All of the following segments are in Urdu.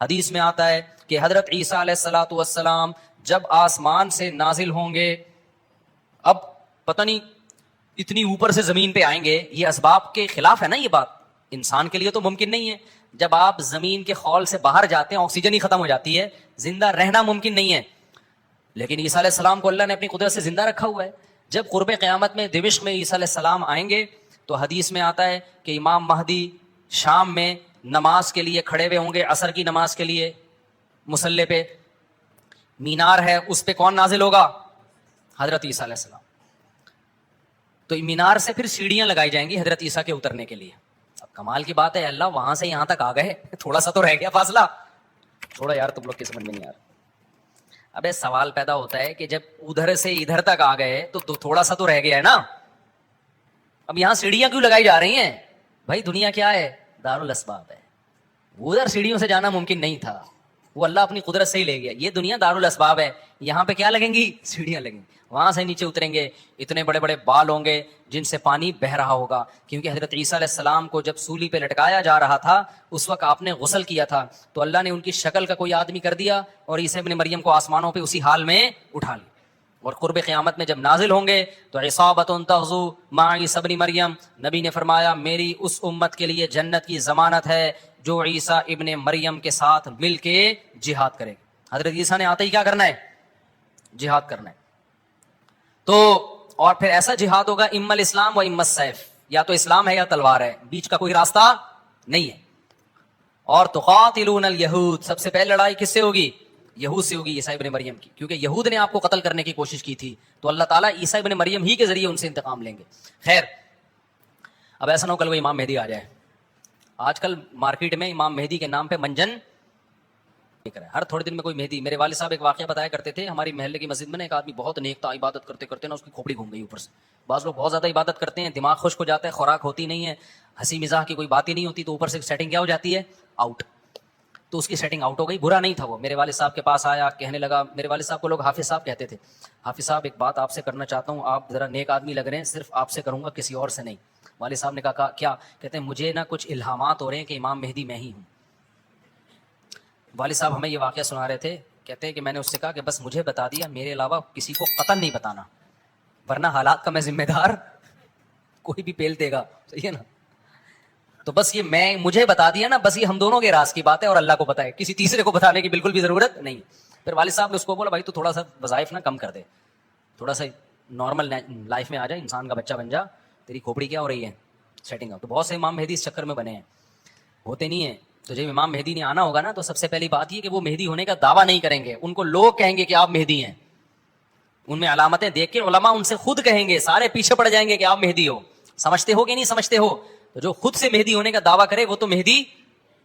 حدیث میں آتا ہے کہ حضرت عیسیٰ علیہ الصلوۃ والسلام جب آسمان سے نازل ہوں گے، اب پتہ نہیں اتنی اوپر سے زمین پہ آئیں گے، یہ اسباب کے خلاف ہے نا، یہ بات انسان کے لیے تو ممکن نہیں ہے. جب آپ زمین کے خول سے باہر جاتے ہیں آکسیجن ہی ختم ہو جاتی ہے، زندہ رہنا ممکن نہیں ہے. لیکن عیسیٰ علیہ السلام کو اللہ نے اپنی قدرت سے زندہ رکھا ہوا ہے. جب قرب قیامت میں دمشق میں عیسیٰ علیہ السلام آئیں گے تو حدیث میں آتا ہے کہ امام مہدی شام میں نماز کے لیے کھڑے ہوئے ہوں گے، عصر کی نماز کے لیے. مصلی پہ مینار ہے، اس پہ کون نازل ہوگا؟ حضرت عیسیٰ علیہ السلام. تو مینار سے پھر سیڑھیاں لگائی جائیں گی حضرت عیسیٰ کے اترنے کے لیے. اب کمال کی بات ہے، اللہ وہاں سے یہاں تک آ گئے، تھوڑا سا تو رہ گیا فاصلہ. تھوڑا یار تم لوگ کی سمجھ میں نہیں آ رہا. ابے سوال پیدا ہوتا ہے کہ جب ادھر سے ادھر تک آ گئے تو تھوڑا سا تو رہ گیا ہے نا. اب یہاں سیڑھیاں کیوں لگائی جا رہی ہیں؟ بھائی دنیا کیا ہے؟ دارالاسباب ہے. ادھر سیڑھیوں سے جانا ممکن نہیں تھا، وہ اللہ اپنی قدرت سے ہی لے گیا. یہ دنیا دارالاسباب ہے، یہاں پہ کیا لگیں گی؟ سیڑھیاں لگیں گی. وہاں سے نیچے اتریں گے، اتنے بڑے بڑے بال ہوں گے جن سے پانی بہ رہا ہوگا، کیونکہ حضرت عیسیٰ علیہ السلام کو جب سولی پہ لٹکایا جا رہا تھا اس وقت آپ نے غسل کیا تھا، تو اللہ نے ان کی شکل کا کوئی آدمی کر دیا اور عیسیٰ ابن مریم کو آسمانوں پہ اسی حال میں اٹھا لیا. اور قرب قیامت میں جب نازل ہوں گے تو عصابۃ تغزو مع عیسیٰ ابن مریم، نبی نے فرمایا میری اس امت کے لیے جنت کی ضمانت ہے جو عیسیٰ ابن مریم کے ساتھ مل کے جہاد کرے. حضرت عیسیٰ نے آتے ہی کیا کرنا ہے؟ جہاد کرنا ہے. تو اور پھر ایسا جہاد ہوگا اما الاسلام و اما السیف، یا تو اسلام ہے یا تلوار ہے، بیچ کا کوئی راستہ نہیں ہے. اور تقاتلون الیہود، سب سے پہلے لڑائی کس سے ہوگی؟ یہود سے ہوگی، عیسیٰ ابن مریم کی، کیونکہ یہود نے آپ کو قتل کرنے کی کوشش کی تھی، تو اللہ تعالیٰ عیسیٰ ابن مریم ہی کے ذریعے ان سے انتقام لیں گے. خیر، اب ایسا نہ ہو کل وہ امام مہدی آ جائے. آج کل مارکیٹ میں امام مہدی کے نام پہ منجن ہے، ہر تھوڑے دن میں کوئی مہدی. میرے والد صاحب ایک واقعہ بتایا کرتے تھے، ہماری محلے کی مسجد میں ایک آدمی بہت نیک تھا، عبادت کرتے کرتے نا اس کی کھوپڑی گھوم گئی اوپر سے. بعض لوگ بہت زیادہ عبادت کرتے ہیں، دماغ خشک ہو جاتا ہے، خوراک ہوتی نہیں ہے، ہنسی مزاح کی کوئی بات ہی نہیں ہوتی، تو اوپر سے سیٹنگ کیا ہو جاتی ہے؟ آؤٹ. تو اس کی سیٹنگ آؤٹ ہو گئی. برا نہیں تھا وہ، میرے والد صاحب کے پاس آیا، کہنے لگا، میرے والد صاحب کو لوگ حافظ صاحب کہتے تھے، حافظ صاحب ایک بات آپ سے کرنا چاہتا ہوں، آپ ذرا نیک آدمی لگ رہے ہیں، صرف آپ سے کروں گا، کسی اور سے نہیں. والد صاحب نے کہا کیا؟ کہتے ہیں مجھے نا کچھ الہامات ہو رہے ہیں کہ امام مہدی میں ہی ہوں. والد صاحب ہمیں یہ واقعہ سنا رہے تھے، کہتے ہیں کہ میں نے اس سے کہا کہ بس مجھے بتا دیا، میرے علاوہ کسی کو قطعاً نہیں بتانا، ورنہ حالات کا میں ذمہ دار، کوئی بھی پیل دے گا، صحیح ہے نا. تو بس یہ میں مجھے بتا دیا نا، بس یہ ہم دونوں کے راز کی بات ہے اور اللہ کو پتہ ہے، کسی تیسرے کو بتانے کی بالکل بھی ضرورت نہیں. پھر والد صاحب نے اس کو بولا بھائی تو تھوڑا سا وظائف نہ کم کر دے، تھوڑا سا نارمل لائف میں آ جائے، انسان کا بچہ بن جا، تیری کھوپڑی کیا ہو رہی ہے سیٹنگ اپ. تو بہت سے امام مہدی اس چکر میں بنے ہیں، ہوتے نہیں ہیں. تو جب امام مہدی نے آنا ہوگا نا تو سب سے پہلی بات یہ کہ وہ مہدی ہونے کا دعویٰ نہیں کریں گے، ان کو لوگ کہیں گے کہ آپ مہدی ہیں. ان میں علامتیں دیکھ کے علماء ان سے خود کہیں گے، سارے پیچھے پڑ جائیں گے کہ آپ مہدی ہو. سمجھتے ہو کہ نہیں سمجھتے ہو؟ تو جو خود سے مہدی ہونے کا دعویٰ کرے وہ تو مہدی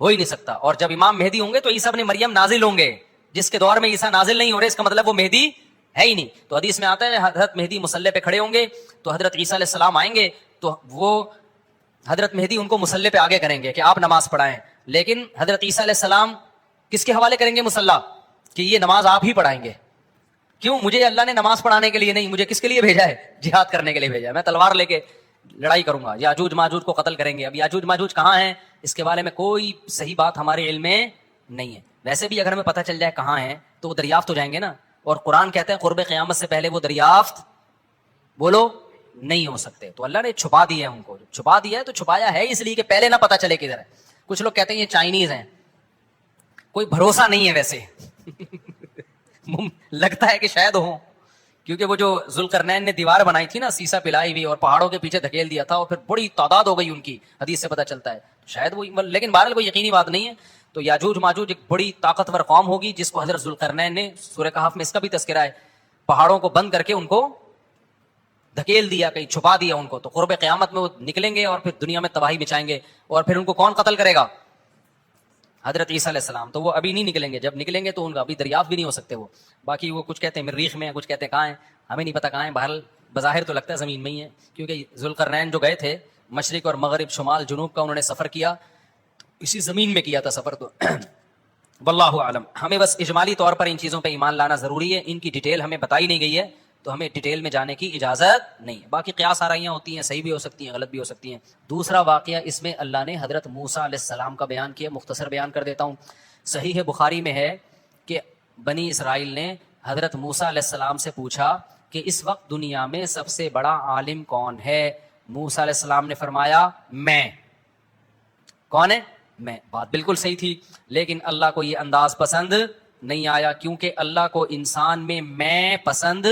ہو ہی نہیں سکتا. اور جب امام مہدی ہوں گے تو عیسیٰ ابن مریم نازل ہوں گے. جس کے دور میں عیسیٰ نازل نہیں ہو رہے اس کا مطلب وہ مہدی ہے ہی نہیں. تو حدیث میں آتا ہے حضرت مہدی مصلی پہ کھڑے ہوں گے تو حضرت عیسیٰ علیہ السلام آئیں گے تو وہ حضرت مہدی ان کو مصلی پہ آگے کریں گے کہ آپ نماز پڑھائیں. لیکن حضرت عیسیٰ علیہ السلام کس کے حوالے کریں گے مصلی؟ کہ یہ نماز آپ ہی پڑھائیں گے. کیوں؟ مجھے اللہ نے نماز پڑھانے کے لیے نہیں، مجھے کس کے لیے بھیجا ہے؟ جہاد کرنے کے لیے بھیجا ہے. میں تلوار لے کے لڑائی کروں گا، یاجوج ماجوج کو قتل کریں گے. اب یاجوج ماجوج کہاں ہیں اس کے بارے میں کوئی صحیح بات ہمارے علم میں نہیں ہے. ویسے بھی اگر ہمیں پتہ چل جائے کہاں ہیں تو وہ دریافت ہو جائیں گے نا. اور قرآن کہتا ہے قرب قیامت سے پہلے وہ دریافت بولو نہیں ہو سکتے. تو اللہ نے چھپا دیا ہے ان کو. چھپا دیا ہے تو چھپایا ہے اس لیے کہ پہلے نہ پتہ چلے کدھر ہے. کچھ لوگ کہتے ہیں یہ چائنیز ہیں، کوئی بھروسہ نہیں ہے ویسے لگتا ہے کہ شاید ہوں، کیونکہ وہ جو ذوالقرنین نے دیوار بنائی تھی نا سیسا پلائی ہوئی اور پہاڑوں کے پیچھے دھکیل دیا تھا اور پھر بڑی تعداد ہو گئی ان کی، حدیث سے پتہ چلتا ہے شاید وہ، لیکن بہرحال کوئی یقینی بات نہیں ہے. تو یاجوج ماجوج ایک بڑی طاقتور قوم ہوگی جس کو حضرت ذوالقرنین نے سورہ کہف میں اس کا بھی تذکرہ ہے، پہاڑوں کو بند کر کے ان کو دھکیل دیا، کہیں چھپا دیا ان کو. تو قرب قیامت میں وہ نکلیں گے اور پھر دنیا میں تباہی مچائیں گے. اور پھر ان کو کون قتل کرے گا؟ حضرت عیسیٰ علیہ السلام. تو وہ ابھی نہیں نکلیں گے، جب نکلیں گے تو ان کا ابھی دریافت بھی نہیں ہو سکتے وہ. باقی وہ کچھ کہتے ہیں مریخ میں، کچھ کہتے ہیں کہاں ہیں، ہمیں نہیں پتہ کہاں ہیں. بہرحال بظاہر تو لگتا ہے زمین میں ہی ہے، کیونکہ ذوالقرنین جو گئے تھے مشرق اور مغرب شمال جنوب کا انہوں نے سفر کیا، اسی زمین میں کیا تھا سفر. تو واللہ اعلم. ہمیں بس اجمالی طور پر ان چیزوں پہ ایمان لانا ضروری ہے. ان کی ڈیٹیل ہمیں بتائی نہیں گئی ہے تو ہمیں ڈیٹیل میں جانے کی اجازت نہیں ہے. باقی قیاس آرائیاں ہوتی ہیں، صحیح بھی ہو سکتی ہیں، غلط بھی ہو سکتی ہیں. دوسرا واقعہ اس میں اللہ نے حضرت موسیٰ علیہ السلام کا بیان کیا، مختصر بیان کر دیتا ہوں. صحیح بخاری میں ہے کہ بنی اسرائیل نے حضرت موسیٰ علیہ السلام سے پوچھا کہ اس وقت دنیا میں سب سے بڑا عالم کون ہے؟ موسیٰ علیہ السلام نے فرمایا میں۔ کون ہے؟ میں۔ بات بالکل صحیح تھی، لیکن اللہ کو یہ انداز پسند نہیں آیا، کیونکہ اللہ کو انسان میں پسند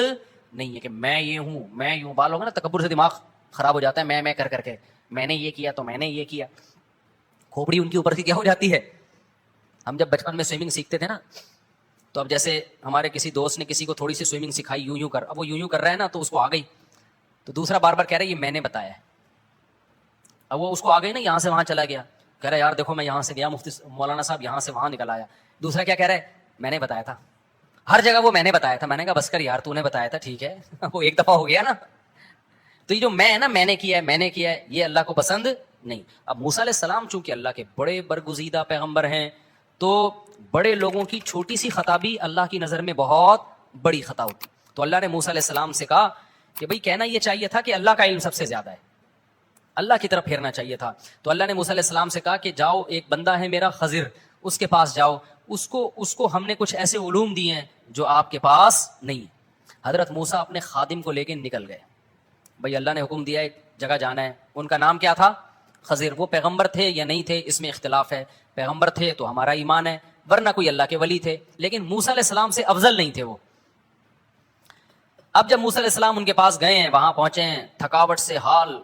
نہیں ہے کہ میں یہ ہوں، میں یوں۔ بال ہوگا نا تکبر سے دماغ خراب ہو جاتا ہے، میں کر کے، میں نے یہ کیا تو میں نے یہ کیا، کھوپڑی ان کی اوپر سے کیا ہو جاتی ہے۔ ہم جب بچپن میں سوئمنگ سیکھتے تھے نا، تو اب جیسے ہمارے کسی دوست نے کسی کو تھوڑی سی سوئمنگ سکھائی، یوں کر، اب وہ یوں کر رہا ہے نا تو اس کو آ گئی، تو دوسرا بار بار کہہ رہا ہے یہ میں نے بتایا ہے۔ اب وہ اس کو آ گئی نا، یہاں سے وہاں چلا گیا، کہہ رہا ہے یار دیکھو میں یہاں سے گیا، مفتی مولانا صاحب یہاں سے وہاں نکل آیا۔ دوسرا کیا کہہ رہا ہے؟ میں نے بتایا تھا، ہر جگہ وہ میں نے بتایا تھا۔ میں نے کہا بس کر یار، تو نے بتایا تھا ٹھیک ہے، وہ ایک دفعہ ہو گیا نا۔ تو یہ جو میں ہے نا، میں نے کیا ہے، یہ اللہ کو پسند نہیں۔ اب موسیٰ علیہ السلام چونکہ اللہ کے بڑے برگزیدہ پیغمبر ہیں، تو بڑے لوگوں کی چھوٹی سی خطا بھی اللہ کی نظر میں بہت بڑی خطا ہوتی۔ تو اللہ نے موسیٰ علیہ السلام سے کہا کہ بھئی کہنا یہ چاہیے تھا کہ اللہ کا علم سب سے زیادہ ہے، اللہ کی طرف پھیرنا چاہیے تھا۔ تو اللہ نے موسیٰ علیہ السلام سے کہا کہ جاؤ، ایک بندہ ہے میرا خضر، اس کے پاس جاؤ، اس کو ہم نے کچھ ایسے علوم دیے ہیں جو آپ کے پاس نہیں ہیں۔ حضرت موسیٰ اپنے خادم کو لے کے نکل گئے۔ بھئی اللہ نے حکم دیا ایک جگہ جانا ہے، ان کا نام کیا تھا؟ خضر۔ وہ پیغمبر تھے یا نہیں تھے اس میں اختلاف ہے، پیغمبر تھے تو ہمارا ایمان ہے، ورنہ کوئی اللہ کے ولی تھے، لیکن موسیٰ علیہ السلام سے افضل نہیں تھے وہ۔ اب جب موسیٰ علیہ السلام ان کے پاس گئے ہیں، وہاں پہنچے ہیں، تھکاوٹ سے حال،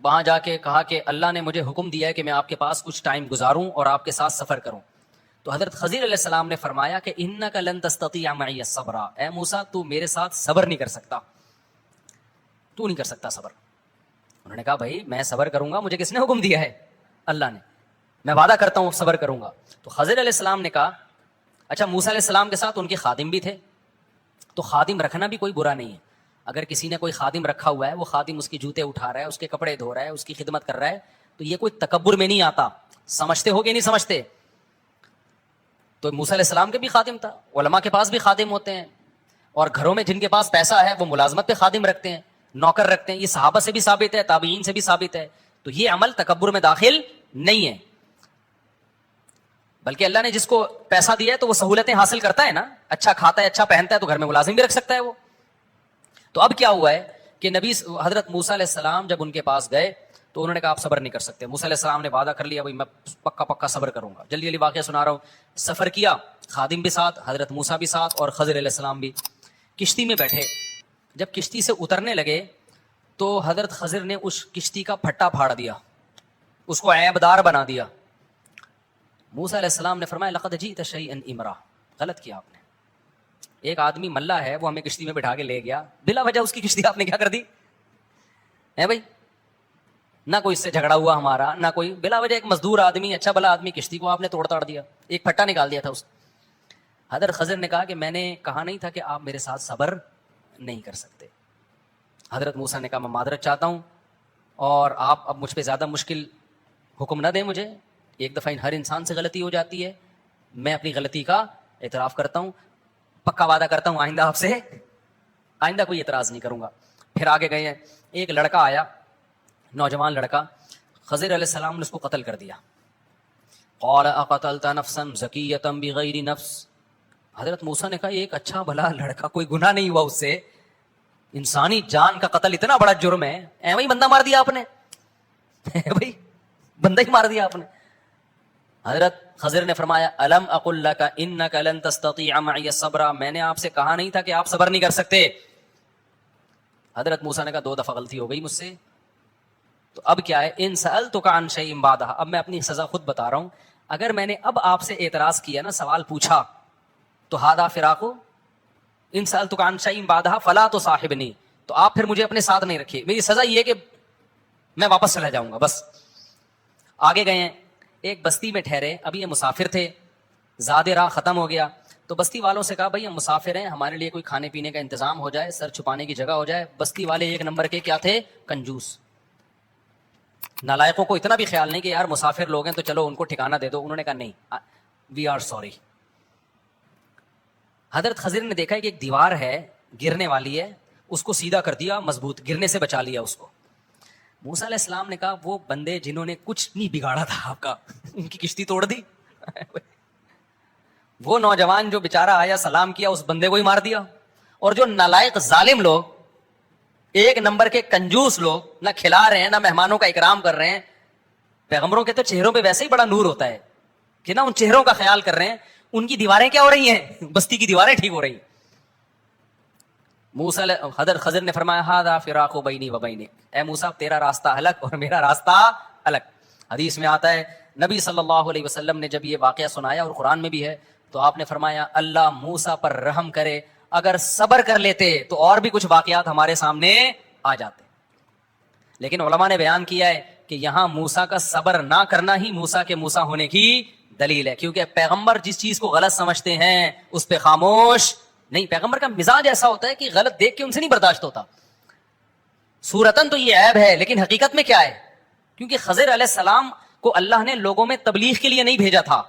وہاں جا کے کہا کہ اللہ نے مجھے حکم دیا ہے کہ میں آپ کے پاس کچھ ٹائم گزاروں اور آپ کے ساتھ سفر کروں۔ تو حضرت خضر علیہ السلام نے فرمایا کہ انک لن تستطیع معی الصبر، اے موسیٰ تو میرے ساتھ صبر نہیں کر سکتا، تو نہیں کر سکتا صبر۔ انہوں نے کہا بھائی میں صبر کروں گا، مجھے کس نے حکم دیا ہے؟ اللہ نے، میں وعدہ کرتا ہوں صبر کروں گا۔ تو خضر علیہ السلام نے کہا اچھا، موسیٰ علیہ السلام کے ساتھ ان کے خادم بھی تھے، تو خادم رکھنا بھی کوئی برا نہیں ہے۔ اگر کسی نے کوئی خادم رکھا ہوا ہے، وہ خادم اس کے جوتے اٹھا رہا ہے، اس کے کپڑے دھو رہا ہے، اس کی خدمت کر رہا ہے، تو یہ کوئی تکبر میں نہیں آتا۔ سمجھتے ہو کہ نہیں سمجھتے؟ تو موسیٰ علیہ السلام کے بھی خادم تھا، علماء کے پاس بھی خادم ہوتے ہیں، اور گھروں میں جن کے پاس پیسہ ہے وہ ملازمت پہ خادم رکھتے ہیں، نوکر رکھتے ہیں۔ یہ صحابہ سے بھی ثابت ہے، تابعین سے بھی ثابت ہے۔ تو یہ عمل تکبر میں داخل نہیں ہے، بلکہ اللہ نے جس کو پیسہ دیا ہے تو وہ سہولتیں حاصل کرتا ہے نا، اچھا کھاتا ہے، اچھا پہنتا ہے، تو گھر میں ملازم بھی رکھ سکتا ہے وہ۔ تو اب کیا ہوا ہے کہ نبی حضرت موسیٰ علیہ السلام جب ان کے پاس گئے تو انہوں نے کہا آپ صبر نہیں کر سکتے۔ موسیٰ علیہ السلام نے وعدہ کر لیا بھائی میں پکا صبر کروں گا۔ جلدی جلدی واقعہ سنا رہا ہوں۔ سفر کیا، خادم بھی ساتھ، حضرت موسیٰ بھی ساتھ، اور خضر علیہ السلام بھی۔ کشتی میں بیٹھے، جب کشتی سے اترنے لگے تو حضرت خضر نے اس کشتی کا پھٹا پھاڑ دیا، اس کو عیبدار بنا دیا۔ موسیٰ علیہ السلام نے فرمایا لقد جئت شیئا امرا، غلط کیا آپ نے۔ ایک آدمی ملا ہے، وہ ہمیں کشتی میں بٹھا کے لے گیا، بلا وجہ اس کی کشتی آپ نے کیا کر دی ہے بھائی؟ نہ کوئی اس سے جھگڑا ہوا ہمارا، نہ کوئی، بلا وجہ ایک مزدور آدمی، اچھا بلا آدمی، کشتی کو آپ نے توڑ تاڑ دیا، ایک پھٹا نکال دیا تھا اس۔ حضرت خضر نے کہا کہ میں نے کہا نہیں تھا کہ آپ میرے ساتھ صبر نہیں کر سکتے۔ حضرت موسیٰ نے کہا میں معذرت چاہتا ہوں، اور آپ اب مجھ پہ زیادہ مشکل حکم نہ دیں مجھے، ایک دفعہ ہر انسان سے غلطی ہو جاتی ہے، میں اپنی غلطی کا اعتراف کرتا ہوں، پکا وعدہ کرتا ہوں آئندہ آپ سے آئندہ کوئی اعتراض نہیں کروں گا۔ پھر آگے گئے ہیں، ایک لڑکا آیا، نوجوان لڑکا، خضر علیہ السلام نے اس کو قتل کر دیا۔ قال اقتلت نفسا زکیۃ بغیر نفس، حضرت موسیٰ نے کہا ایک اچھا بھلا لڑکا، کوئی گناہ نہیں ہوا اس سے، انسانی جان کا قتل اتنا بڑا جرم ہے، ایویں ہی بندہ مار دیا آپ نے، بھائی بندہ ہی مار دیا آپ نے۔ حضرت خضر نے فرمایا الم اقل لک انک لن تستطیع معی صبرا، میں نے آپ سے کہا نہیں تھا کہ آپ صبر نہیں کر سکتے۔ حضرت موسیٰ نے کہا 2 دفعہ غلطی ہو گئی مجھ سے، تو اب کیا ہے، ان سألتک عن شیء بعدہ، اب میں اپنی سزا خود بتا رہا ہوں، اگر میں نے اب آپ سے اعتراض کیا نا، سوال پوچھا، تو ھذا فراق، ان سألتک عن شیء بعدہ فلا تصاحبنی، تو آپ پھر مجھے اپنے ساتھ نہیں رکھیے، میری سزا یہ ہے کہ میں واپس چلا جاؤں گا بس۔ آگے گئے ہیں، ایک بستی میں ٹھہرے، ابھی یہ مسافر تھے، زاد راہ ختم ہو گیا، تو بستی والوں سے کہا بھائی ہم مسافر ہیں، ہمارے لیے کوئی کھانے پینے کا انتظام ہو جائے، سر چھپانے کی جگہ ہو جائے۔ بستی والے ایک نمبر کے کیا تھے؟ کنجوس۔ نالائقوں کو اتنا بھی خیال نہیں کہ یار مسافر لوگ ہیں تو چلو ان کو ٹھکانہ دے دو، انہوں نے کہا نہیں، وی آر سوری۔ حضرت خضر نے دیکھا کہ ایک دیوار ہے گرنے والی ہے، اس کو سیدھا کر دیا، مضبوط، گرنے سے بچا لیا اس کو۔ موسیٰ علیہ السلام نے کہا وہ بندے جنہوں نے کچھ نہیں بگاڑا تھا آپ کا، ان کی کشتی توڑ دی۔ وہ نوجوان جو بیچارہ آیا سلام کیا اس بندے کو ہی مار دیا. اور جو نالائق ظالم لوگ, ایک نمبر کے کنجوس لوگ, نہ کھلا رہے ہیں نہ مہمانوں کا اکرام کر رہے ہیں. پیغمبروں کے تو چہروں پہ ویسے ہی بڑا نور ہوتا ہے کہ نا ان چہروں کا خیال کر رہے ہیں. ان کی دیواریں کیا ہو رہی ہیں؟ بستی کی دیواریں ٹھیک ہو رہی ہیں. موسیٰ خضر نے فرمایا ھذا فراق بینی و بینک, اے موسیٰ تیرا راستہ الگ اور میرا راستہ الگ. حدیث میں آتا ہے نبی صلی اللہ علیہ وسلم نے جب یہ واقعہ سنایا, اور قرآن میں بھی ہے, تو آپ نے فرمایا اللہ موسیٰ پر رحم کرے, اگر صبر کر لیتے تو اور بھی کچھ واقعات ہمارے سامنے آ جاتے. لیکن علماء نے بیان کیا ہے کہ یہاں موسیٰ کا صبر نہ کرنا ہی موسیٰ کے موسیٰ ہونے کی دلیل ہے, کیونکہ پیغمبر جس چیز کو غلط سمجھتے ہیں اس پہ خاموش نہیں. پیغمبر کا مزاج ایسا ہوتا ہے کہ غلط دیکھ کے ان سے نہیں برداشت ہوتا. صورتاً تو یہ عیب ہے, لیکن حقیقت میں کیا ہے؟ کیونکہ خضر علیہ السلام کو اللہ نے لوگوں میں تبلیغ کے لیے نہیں بھیجا تھا.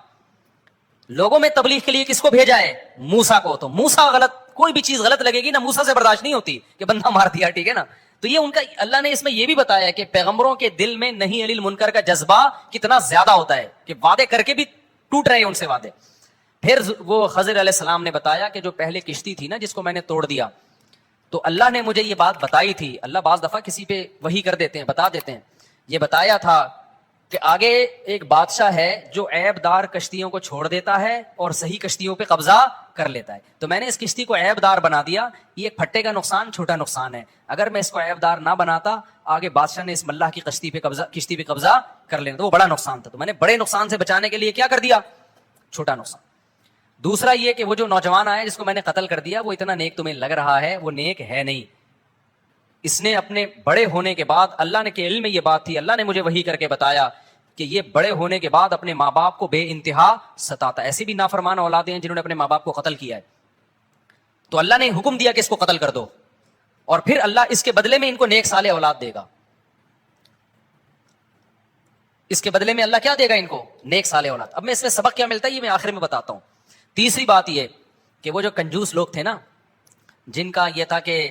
لوگوں میں تبلیغ کے لیے کس کو بھیجا ہے؟ موسیٰ کو. تو موسیٰ غلط, کوئی بھی چیز غلط لگے گی نا موسیٰ سے برداشت نہیں ہوتی کہ بندہ مار دیا, ٹھیک ہے نا. تو یہ ان کا, اللہ نے اس میں یہ بھی بتایا کہ پیغمبروں کے دل میں نہیں علی المنکر کا جذبہ کتنا زیادہ ہوتا ہے کہ وعدے کر کے بھی ٹوٹ رہے ہیں ان سے وعدے. پھر وہ خضر علیہ السلام نے بتایا کہ جو پہلے کشتی تھی نا جس کو میں نے توڑ دیا, تو اللہ نے مجھے یہ بات بتائی تھی. اللہ بعض دفعہ کسی پہ وحی کر دیتے ہیں, بتا دیتے ہیں. یہ بتایا تھا کہ آگے ایک بادشاہ ہے جو عیب دار کشتیوں کو چھوڑ دیتا ہے اور صحیح کشتیوں پہ قبضہ کر لیتا ہے. تو میں نے اس کشتی کو عیب دار بنا دیا. یہ ایک پھٹے کا نقصان, چھوٹا نقصان ہے. اگر میں اس کو عیب دار نہ بناتا, آگے بادشاہ نے اس ملاح کی کشتی پہ قبضہ کر لینا, تو وہ بڑا نقصان تھا. تو میں نے بڑے نقصان سے بچانے کے لیے کیا کر دیا؟ چھوٹا نقصان. دوسرا یہ کہ وہ جو نوجوان آیا جس کو میں نے قتل کر دیا, وہ اتنا نیک تمہیں لگ رہا ہے, وہ نیک ہے نہیں. اس نے اپنے بڑے ہونے کے بعد, اللہ نے کے علم میں یہ بات تھی, اللہ نے مجھے وحی کر کے بتایا کہ یہ بڑے ہونے کے بعد اپنے ماں باپ کو بے انتہا ستاتا. ایسے بھی نافرمان اولادیں ہیں جنہوں نے اپنے ماں باپ کو قتل کیا ہے. تو اللہ نے حکم دیا کہ اس کو قتل کر دو, اور پھر اللہ اس کے بدلے میں ان کو نیک صالح اولاد دے گا. اس کے بدلے میں اللہ کیا دے گا ان کو؟ نیک صالح اولاد. اب میں اس میں سبق کیا ملتا ہے یہ میں آخر میں بتاتا ہوں. تیسری بات یہ کہ وہ جو کنجوس لوگ تھے نا, جن کا یہ تھا کہ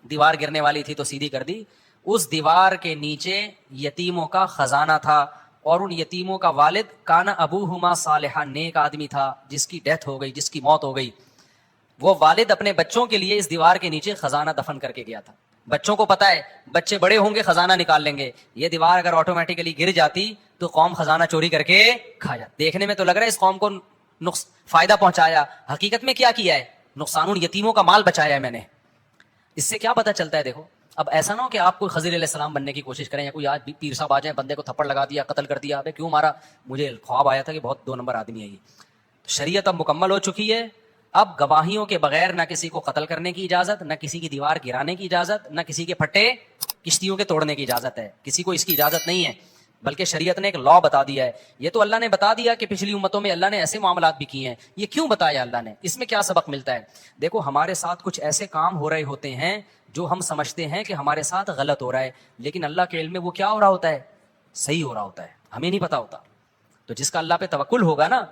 دیوار گرنے والی تھی تو سیدھی کر دی, اس دیوار کے نیچے یتیموں کا خزانہ تھا, اور ان یتیموں کا والد کانا ابوہما صالحا, نیک آدمی تھا جس کی ڈیتھ ہو گئی, جس کی موت ہو گئی. وہ والد اپنے بچوں کے لیے اس دیوار کے نیچے خزانہ دفن کر کے گیا تھا. بچوں کو پتا ہے بچے بڑے ہوں گے خزانہ نکال لیں گے, یہ دیوار اگر آٹومیٹیکلی گر جاتی تو قوم خزانہ چوری کر کے کھا جاتی. دیکھنے میں تو لگ رہا ہے اس قوم کو فائدہ پہنچایا, حقیقت میں کیا کیا ہے؟ نقصان. ان یتیموں کا مال بچایا ہے میں نے. اس سے کیا پتہ چلتا ہے؟ دیکھو اب ایسا نہ ہو کہ آپ کوئی خضر علیہ السلام بننے کی کوشش کریں, یا کوئی آج پیر صاحب آ جائیں, بندے کو تھپڑ لگا دیا, قتل کر دیا, ابے کیوں مارا؟ مجھے خواب آیا تھا کہ بہت 2 نمبر آدمی ہے یہ. شریعت اب مکمل ہو چکی ہے. اب گواہیوں کے بغیر نہ کسی کو قتل کرنے کی اجازت, نہ کسی کی دیوار گرانے کی اجازت, نہ کسی کے پھٹے کشتیوں کے توڑنے کی اجازت ہے. کسی کو اس کی اجازت نہیں ہے, بلکہ شریعت نے ایک لا بتا دیا ہے. یہ تو اللہ نے بتا دیا کہ پچھلی امتوں میں اللہ نے ایسے معاملات بھی کیے ہیں. یہ کیوں بتایا اللہ نے؟ اس میں کیا سبق ملتا ہے؟ دیکھو ہمارے ساتھ کچھ ایسے کام ہو رہے ہوتے ہیں جو ہم سمجھتے ہیں کہ ہمارے ساتھ غلط ہو رہا ہے, لیکن اللہ کے علم میں وہ کیا ہو رہا ہوتا ہے؟ صحیح ہو رہا ہوتا ہے, ہمیں نہیں پتا ہوتا. تو جس کا اللہ پہ توکل ہوگا نا,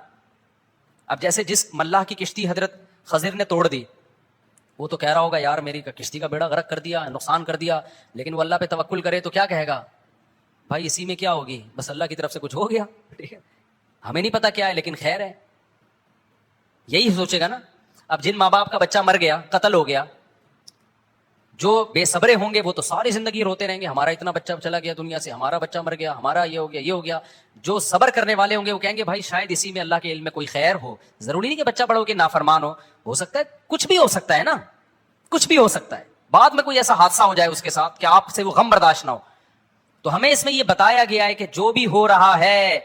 اب جیسے جس ملاح کی کشتی حضرت خضر نے توڑ دی, وہ تو کہہ رہا ہوگا یار میری کشتی کا بیڑا غرق کر دیا, نقصان کر دیا. لیکن وہ اللہ پہ توکل کرے تو کیا کہے گا؟ بھائی اسی میں کیا ہوگی, بس اللہ کی طرف سے کچھ ہو گیا, ٹھیک ہے, ہمیں نہیں پتا کیا ہے لیکن خیر ہے, یہی سوچے گا نا. اب جن ماں باپ کا بچہ مر گیا, قتل ہو گیا, جو بے صبرے ہوں گے وہ تو ساری زندگی روتے رہیں گے, ہمارا اتنا بچہ چلا گیا دنیا سے, ہمارا بچہ مر گیا, ہمارا یہ ہو گیا, یہ ہو گیا. جو صبر کرنے والے ہوں گے وہ کہیں گے بھائی شاید اسی میں اللہ کے علم میں کوئی خیر ہو. ضروری نہیں کہ بچہ بڑا ہو کے نافرمان ہو سکتا ہے کچھ بھی ہو سکتا ہے نا, کچھ بھی ہو سکتا ہے. بعد میں کوئی ایسا حادثہ ہو جائے اس کے ساتھ کہ آپ سے وہ غم برداشت نہ ہو. تو ہمیں اس میں یہ بتایا گیا ہے کہ جو بھی ہو رہا ہے,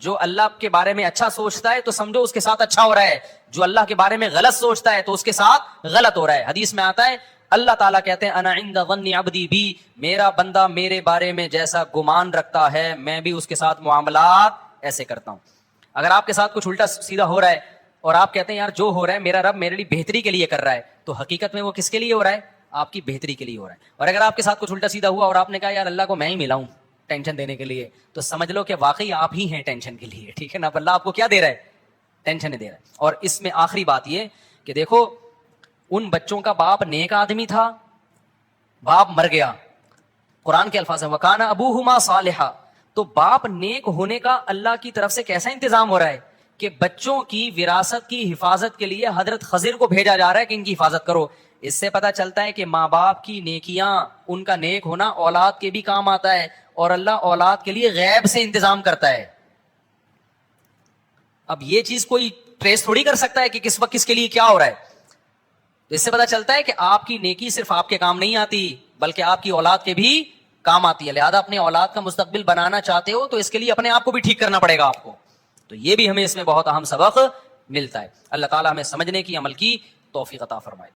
جو اللہ کے بارے میں اچھا سوچتا ہے تو سمجھو اس کے ساتھ اچھا ہو رہا ہے, جو اللہ کے بارے میں غلط سوچتا ہے تو اس کے ساتھ غلط ہو رہا ہے. حدیث میں آتا ہے اللہ تعالیٰ کہتے ہیں انا عند ظن عبدی بی, میرا بندہ میرے بارے میں جیسا گمان رکھتا ہے میں بھی اس کے ساتھ معاملات ایسے کرتا ہوں. اگر آپ کے ساتھ کچھ الٹا سیدھا ہو رہا ہے اور آپ کہتے ہیں یار جو ہو رہا ہے میرا رب میرے لیے بہتری کے لیے کر رہا ہے, تو حقیقت میں وہ کس کے لیے ہو رہا ہے؟ آپ کی بہتری کے لیے ہو رہا ہے. اور اگر آپ کے ساتھ کچھ الٹا سیدھا ہوا اور آپ نے کہا یار اللہ کو میں ہی ملا ہوں ٹینشن دینے کے لیے, تو سمجھ لو کہ واقعی آپ ہی ہیں ٹینشن کے لیے, ٹھیک ہے نا. اللہ آپ کو کیا دے رہا ہے؟ ٹینشن دے رہا ہے. اور اس میں آخری بات یہ کہ دیکھو ان بچوں کا باپ نیک آدمی تھا, باپ مر گیا, قرآن کے الفاظ ہیں وَكَانَ أَبُوهُمَا صَالِحًا, تو باپ نیک ہونے کا اللہ کی طرف سے کیسا انتظام ہو رہا ہے کہ بچوں کی وراثت کی حفاظت کے لیے حضرت خضر کو بھیجا جا رہا ہے کہ ان کی حفاظت کرو. اس سے پتہ چلتا ہے کہ ماں باپ کی نیکیاں، ان کا نیک ہونا اولاد کے بھی کام آتا ہے، اور اللہ اولاد کے لیے غیب سے انتظام کرتا ہے. اب یہ چیز کوئی ٹریس تھوڑی کر سکتا ہے کہ کس وقت کس کے لیے کیا ہو رہا ہے. تو اس سے پتہ چلتا ہے کہ آپ کی نیکی صرف آپ کے کام نہیں آتی بلکہ آپ کی اولاد کے بھی کام آتی ہے. لہذا اپنے اولاد کا مستقبل بنانا چاہتے ہو تو اس کے لیے اپنے آپ کو بھی ٹھیک کرنا پڑے گا آپ کو. تو یہ بھی ہمیں اس میں بہت اہم سبق ملتا ہے. اللہ تعالی ہمیں سمجھنے کی، عمل کی توفیق عطا فرمائے.